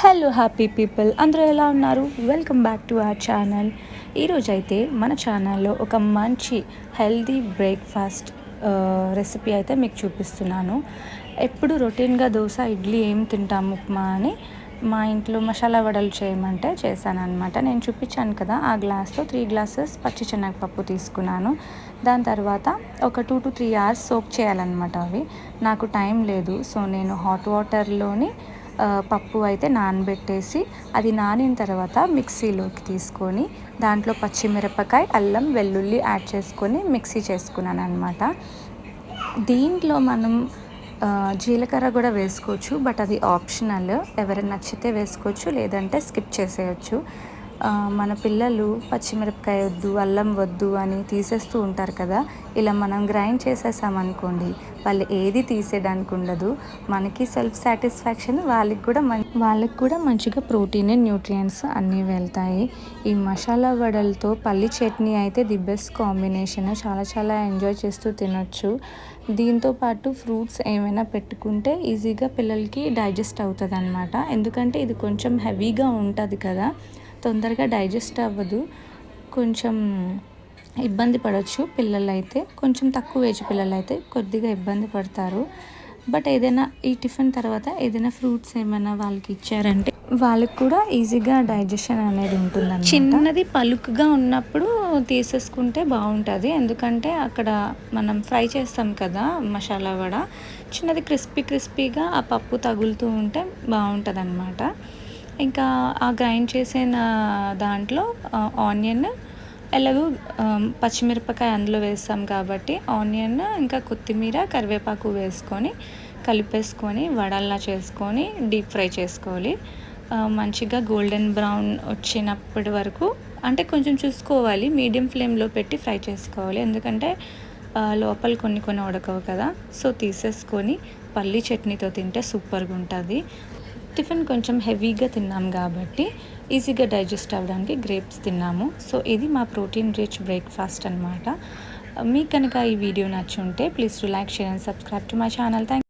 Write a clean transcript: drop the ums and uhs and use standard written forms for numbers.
Hello happy people, అందరూ ఎలా ఉన్నారు? Welcome back to our channel. ఈరోజు అయితే మన ఛానల్లో ఒక మంచి హెల్దీ బ్రేక్ఫాస్ట్ రెసిపీ అయితే మీకు చూపిస్తున్నాను. ఎప్పుడు రొటీన్గా దోశ ఇడ్లీ ఏం తింటాము, ఉప్మా అని మా ఇంట్లో మసాలా వడలు చేయమంటే చేశానన్నమాట. నేను చూపించాను కదా, ఆ గ్లాస్తో 3 గ్లాసెస్ పచ్చి శనగపప్పు తీసుకున్నాను. దాని తర్వాత ఒక 2 to 3 hours సోక్ చేయాలన్నమాట. అవి నాకు టైం లేదు, సో నేను హాట్ వాటర్లోని పప్పు అయితే నానబెట్టేసి అది నానిన తర్వాత మిక్సీలోకి తీసుకొని దాంట్లో పచ్చిమిరపకాయ, అల్లం, వెల్లుల్లి యాడ్ చేసుకొని మిక్సీ చేసుకున్నాను అనమాట. దీంట్లో మనం జీలకర్ర కూడా వేసుకోవచ్చు, బట్ అది ఆప్షనల్. ఎవరైనా నచ్చితే వేసుకోవచ్చు, లేదంటే స్కిప్ చేసేయచ్చు. మన పిల్లలు పచ్చిమిరపకాయ వద్దు, అల్లం వద్దు అని తీసేస్తూ ఉంటారు కదా. ఇలా మనం గ్రైండ్ చేసేసామనుకోండి, వాళ్ళు ఏది తీసేయడానికి ఉండదు. మనకి సెల్ఫ్ సాటిస్ఫాక్షన్, వాళ్ళకి కూడా మంచిగా ప్రోటీన్, న్యూట్రియంట్స్ అన్నీ వెళ్తాయి. ఈ మసాలా వడలతో పల్లి చట్నీ అయితే ది బెస్ట్ కాంబినేషన్. చాలా చాలా ఎంజాయ్ చేస్తూ తినొచ్చు. దీంతోపాటు ఫ్రూట్స్ ఏమైనా పెట్టుకుంటే ఈజీగా పిల్లలకి డైజెస్ట్ అవుతుంది అనమాట. ఎందుకంటే ఇది కొంచెం హెవీగా ఉంటుంది కదా, తొందరగా డైజెస్ట్ అవ్వదు. కొంచెం ఇబ్బంది పడవచ్చు పిల్లలైతే, కొంచెం తక్కువ ఏజ్ పిల్లలైతే కొద్దిగా ఇబ్బంది పడతారు. బట్ ఏదైనా ఈ టిఫిన్ తర్వాత ఏదైనా ఫ్రూట్స్ ఏమైనా వాళ్ళకి ఇచ్చారంటే వాళ్ళకి కూడా ఈజీగా డైజెషన్ అనేది ఉంటుంది. చిన్నది పలుకుగా ఉన్నప్పుడు తీసేసుకుంటే బాగుంటుంది, ఎందుకంటే అక్కడ మనం ఫ్రై చేస్తాం కదా మసాలా వడ, చిన్నది క్రిస్పీగా ఆ పప్పు తగులుతూ ఉంటే బాగుంటుంది అన్నమాట. ఇంకా ఆ గ్రైండ్ చేసిన దాంట్లో ఆనియన్, ఎలాగో పచ్చిమిరపకాయ అందులో వేస్తాం కాబట్టి ఆనియన్, ఇంకా కొత్తిమీర, కరివేపాకు వేసుకొని కలిపేసుకొని వడల్లా చేసుకొని డీప్ ఫ్రై చేసుకోవాలి. మంచిగా గోల్డెన్ బ్రౌన్ వచ్చినప్పటి వరకు, అంటే కొంచెం చూసుకోవాలి, మీడియం ఫ్లేమ్లో పెట్టి ఫ్రై చేసుకోవాలి, ఎందుకంటే లోపల కొన్ని ఉడకవు కదా. సో తీసేసుకొని పల్లి చట్నీతో తింటే సూపర్గా ఉంటుంది. టిఫిన్ కొంచెం హెవీగా తిన్నాం కాబట్టి ఈజీగా డైజెస్ట్ అవ్వడానికి గ్రేప్స్ తిన్నాము. సో ఇది మా ప్రోటీన్ రిచ్ బ్రేక్ఫాస్ట్ అనమాట. మీకు కనుక ఈ వీడియో నచ్చుంటే please to like, share and subscribe to my channel. Thank